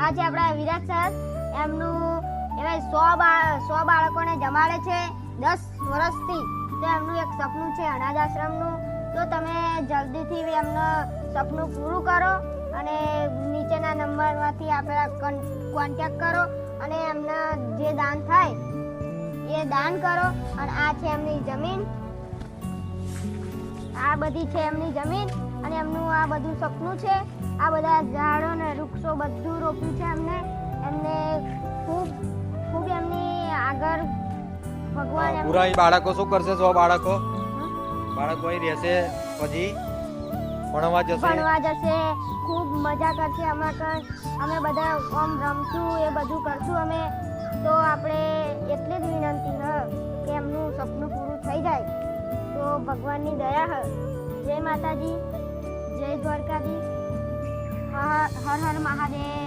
આજે આપણા વિરાટ સર એમનું એવા 100 બાળકોને જમાડે છે 10 વર્ષથી. તો એમનું એક સપનું છે અનાથ આશ્રમનું. તો તમે જલ્દીથી એમનું સપનું પૂરું કરો અને નીચેના નંબરમાંથી આપણા કોન્ટેક્ટ કરો અને એમના જે દાન થાય એ દાન કરો. અને આ છે એમની જમીન, આ બધી છે એમની જમીન અને એમનું આ બધું સપનું છે. આ બધા ઝાડો ને વૃક્ષો બધું રોપ્યું છે એમને ખૂબ ખૂબ એમની આગળ ભગવાન પૂરા બાળકો શું કરશે? 100 બાળકો અહીં રહેશે, પછી ભણવા જશે, ખૂબ મજા કરશે. અમે બધા આમ રમશું, એ બધું કરશું અમે. તો આપણે એટલી જ વિનંતી હ કે એમનું સપનું પૂરું થઈ જાય તો ભગવાનની દયા હ. જય માતાજી, જય દ્વારકાધીશ, હર હર મહાદેવ.